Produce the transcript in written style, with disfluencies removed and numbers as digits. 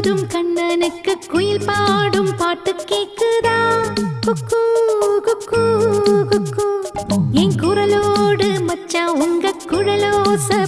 போதும் கண்ணனுக்கு குயில் பாடும் பாட்டு கேக்குதா? குக்கு குக்கு குக்கு. என் குரலோடு மச்சான் உங்க குழலோசை